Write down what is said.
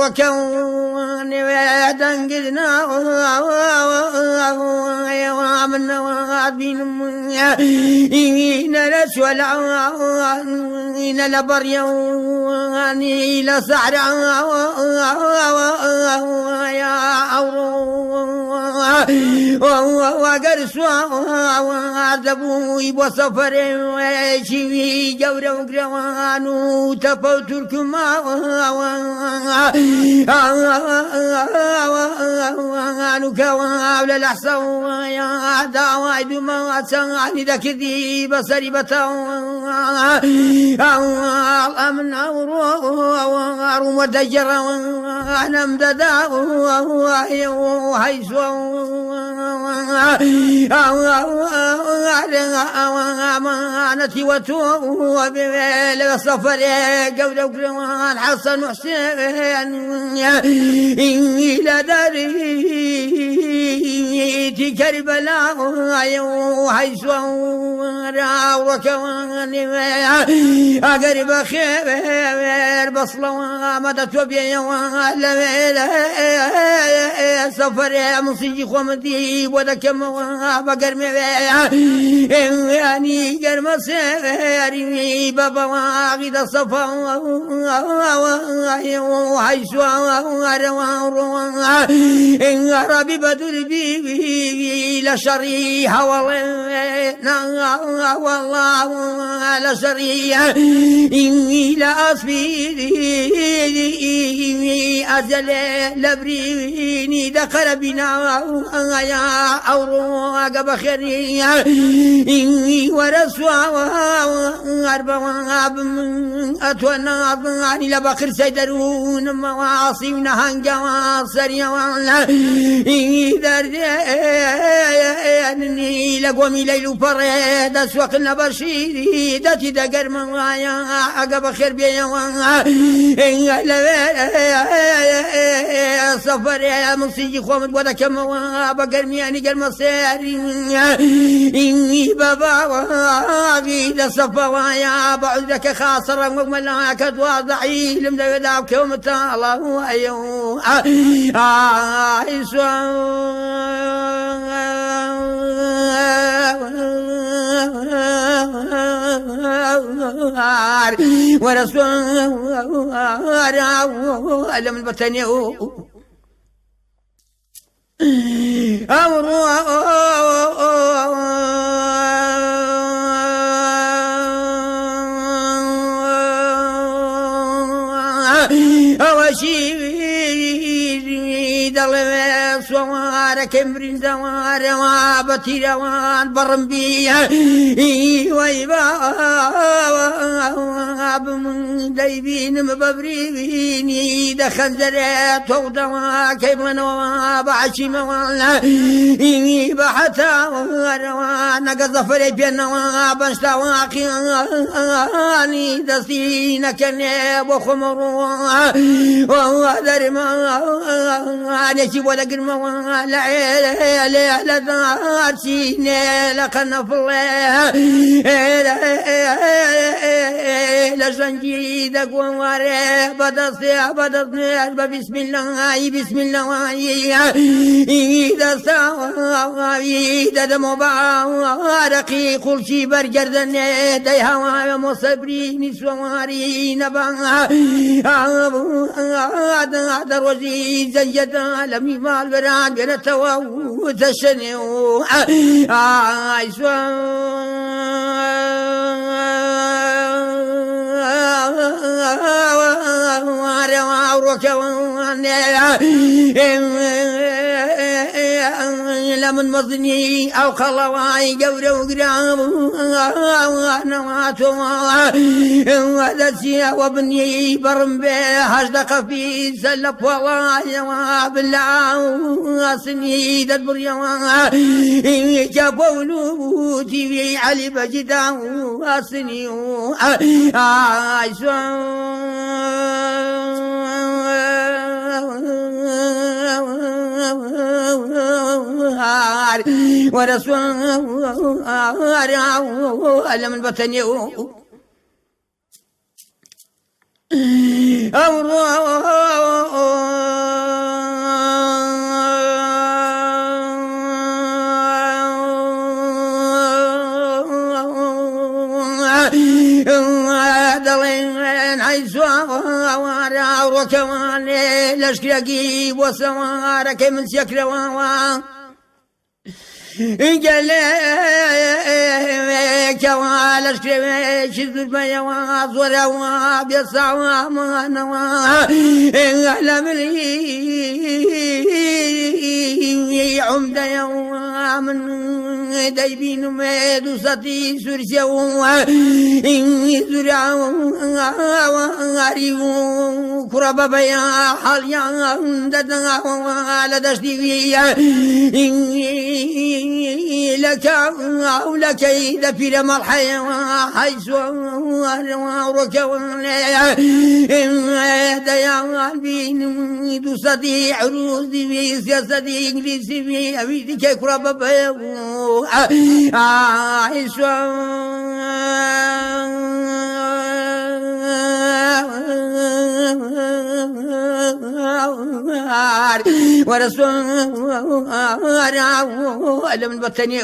وكوني ويدنقذنا ومنا وعبين إن الأسوال إن لبرياني لسعر يا وقرس وعذبوا وصفر وشوي جورا وقروان وتفو تركما وكواب للأحسن يا دعوة بما أتسعني ذكذي بصري بتاو أمن أورو ودجر أنا مددا وحيث أمانتي وتوب بالصفر قول وقران حسن وحسين إلى داري كربلاء وحيث وكواني أقرب خير بصلا مدت وبيا ولا سفر مصيج خمدي ودكم بقر يعني قرم سيري بابا واغد صفا وحيث إن ربي بدر بي لشريح والله لشريح إني لأصفي أزل لبريني دخل بنا يا أورو بخيري إني ورسوا أربعة أتونا أبغاني لبخر سيدرون مواصي ونهنجا وصريا ولا إذا أني لقومي ليل فريد أسوق النبشيري دتي دقر موايا أقب خير بيا سفر مصيجي خومد ودك بقر مياني قر سيري إني بابا واغيد صفوايا بعدك خاصرا وملاك واضعي لم دعوك ومتى الله أيوه ورسول ألم البطن أمر أوشي دل سوار كمرين زوار وابتي روان برمبيا ويباب من دايبين مببريني دخل زريت وضوا كيف نواب عشي مولا إني بحتا وانا قصفري بينا وابنشتا واقياني دستينا كنيب وخمر وهو درما نشي ولا قرما لا ذات سيني لقنا في الله لشنجي دقوا واري بدصي بسم الله بسم الله إذا سوا إذا مباركي كل شي برجردن ديها مصبرين سوارين بها هذا روزي زيد لمي مال بران بنتوا وتشنيو من مظني أو خلواي قوري وقرام نواتو ودسي وابني برم به هجدق في سلب والله بالله سنيد البريوان جابولوتي في علي بجدا واسني ورسول ألم البطني دلين عيسوا وكمان لشكي وسوارك من سكروا جلك والش شذ البياض ولا بيصعوا منوا علم لي عمد يوم من دايبين مدوستي سرسوا زرعوا عريو كرب بيا حاليا ددنا على دشتي لك أو لك إذا في لما الحياة حيث ركوان ديان بين دوستي عروضي في سياستي إنجليزي في أبيدي كرب بيا عيش ورسول ألم البطني